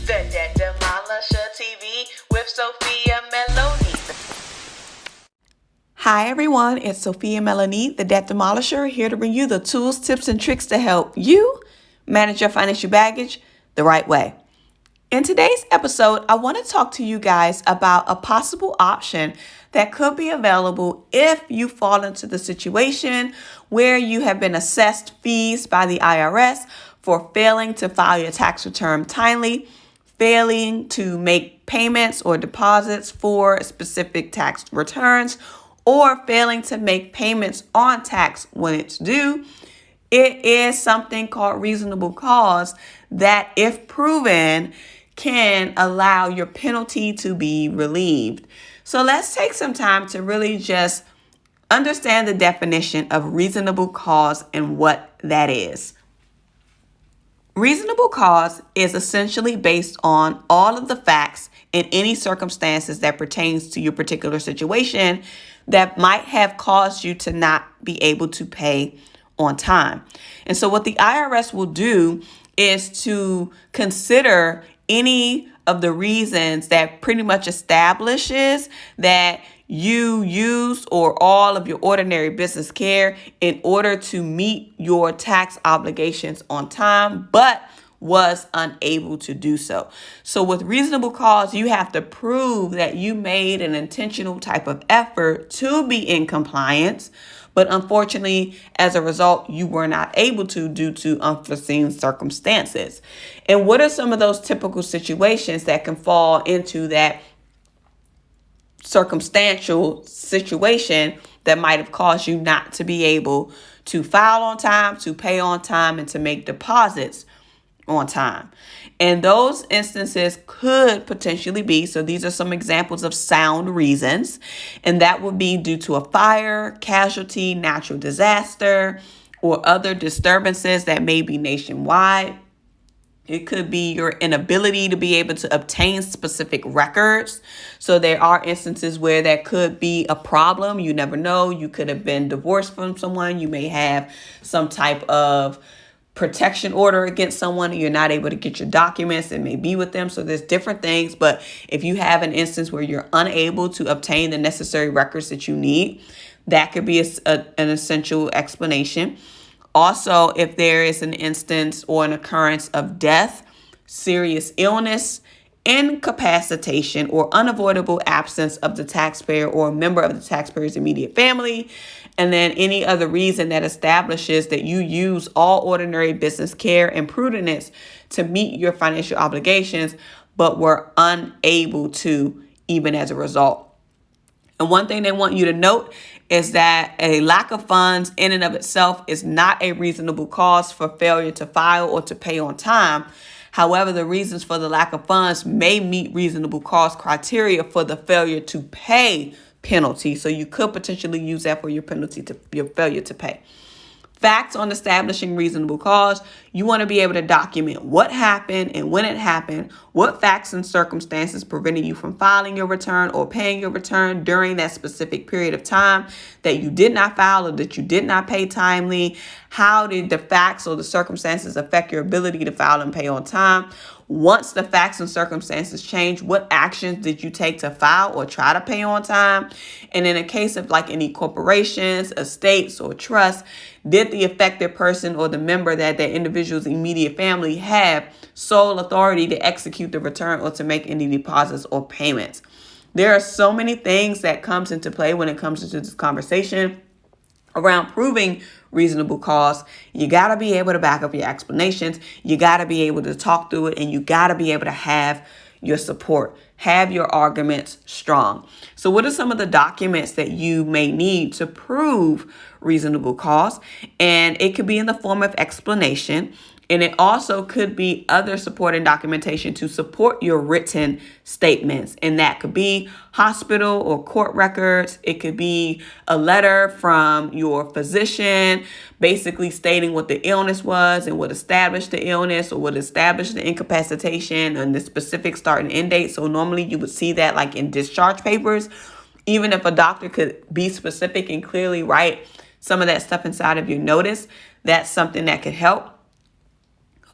The Debt Demolisher TV with Sophia Melone. Hi everyone, it's Sophia Melonē, the Debt Demolisher, here to bring you the tools, tips, and tricks to help you manage your financial baggage the right way. In today's episode, I want to talk to you guys about a possible option that could be available if you fall into the situation where you have been assessed fees by the IRS for failing to file your tax return timely, failing to make payments or deposits for specific tax returns, or failing to make payments on tax when it's due. It is something called reasonable cause that, if proven, can allow your penalty to be relieved. So let's take some time to really just understand the definition of reasonable cause and what that is. Reasonable cause is essentially based on all of the facts and any circumstances that pertains to your particular situation that might have caused you to not be able to pay on time. And so what the IRS will do is to consider any of the reasons that pretty much establishes that you use or all of your ordinary business care in order to meet your tax obligations on time, but was unable to do so. So with reasonable cause, you have to prove that you made an intentional type of effort to be in compliance, but unfortunately, as a result, you were not able to due to unforeseen circumstances. And what are some of those typical situations that can fall into that circumstantial situation that might have caused you not to be able to file on time, to pay on time, and to make deposits on time? And those instances could potentially be, so these are some examples of sound reasons, and that would be due to a fire, casualty, natural disaster, or other disturbances that may be nationwide. It could be your inability to be able to obtain specific records. So there are instances where that could be a problem. You never know. You could have been divorced from someone. You may have some type of protection order against someone and you're not able to get your documents. It may be with them. So there's different things. But if you have an instance where you're unable to obtain the necessary records that you need, that could be an essential explanation. Also, if there is an instance or an occurrence of death, serious illness, incapacitation, or unavoidable absence of the taxpayer or a member of the taxpayer's immediate family, and then any other reason that establishes that you use all ordinary business care and prudence to meet your financial obligations, but were unable to even as a result. And one thing they want you to note is that a lack of funds in and of itself is not a reasonable cause for failure to file or to pay on time. However, the reasons for the lack of funds may meet reasonable cause criteria for the failure to pay penalty. So you could potentially use that for your penalty to your failure to pay. Facts on establishing reasonable cause. You want to be able to document what happened and when it happened, what facts and circumstances prevented you from filing your return or paying your return during that specific period of time that you did not file or that you did not pay timely. How did the facts or the circumstances affect your ability to file and pay on time? Once the facts and circumstances change, what actions did you take to file or try to pay on time? And in a case of like any corporations, estates, or trusts, did the affected person or the member that the individual's immediate family have sole authority to execute the return or to make any deposits or payments? There are so many things that comes into play when it comes to this conversation around proving reasonable cause. You got to be able to back up your explanations. You got to be able to talk through it, and you got to be able to have your support, have your arguments strong. So what are some of the documents that you may need to prove reasonable cause? And it could be in the form of explanation. And it also could be other supporting documentation to support your written statements. And that could be hospital or court records. It could be a letter from your physician, basically stating what the illness was and what established the illness or what established the incapacitation and the specific start and end date. So normally you would see that like in discharge papers. Even if a doctor could be specific and clearly write some of that stuff inside of your notice, that's something that could help.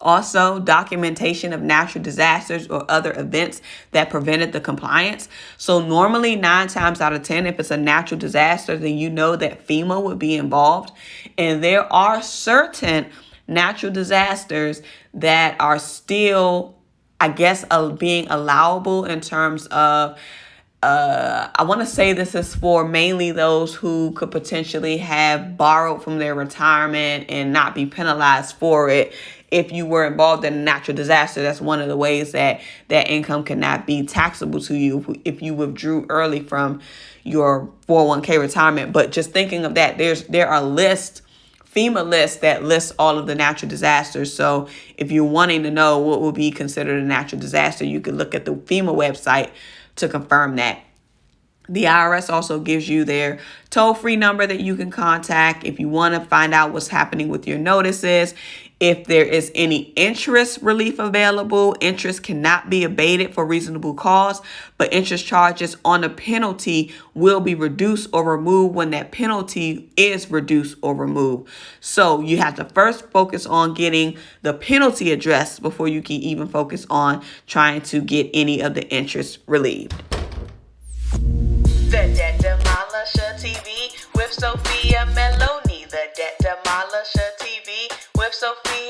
Also, documentation of natural disasters or other events that prevented the compliance. So normally 9 times out of 10, if it's a natural disaster, then you know that FEMA would be involved. And there are certain natural disasters that are still, I guess, being allowable in terms of, I want to say this is for mainly those who could potentially have borrowed from their retirement and not be penalized for it. If you were involved in a natural disaster, that's one of the ways that that income cannot be taxable to you if you withdrew early from your 401k retirement. But just thinking of that, there are FEMA lists that list all of the natural disasters. So if you're wanting to know what would be considered a natural disaster, you can look at the FEMA website to confirm that. The IRS also gives you their toll-free number that you can contact if you want to find out what's happening with your notices. If there is any interest relief available, interest cannot be abated for reasonable cause, but interest charges on a penalty will be reduced or removed when that penalty is reduced or removed. So you have to first focus on getting the penalty addressed before you can even focus on trying to get any of the interest relieved. The Debt Demolisher TV with Sophia Melone. The Debt Demolisher TV with Sophia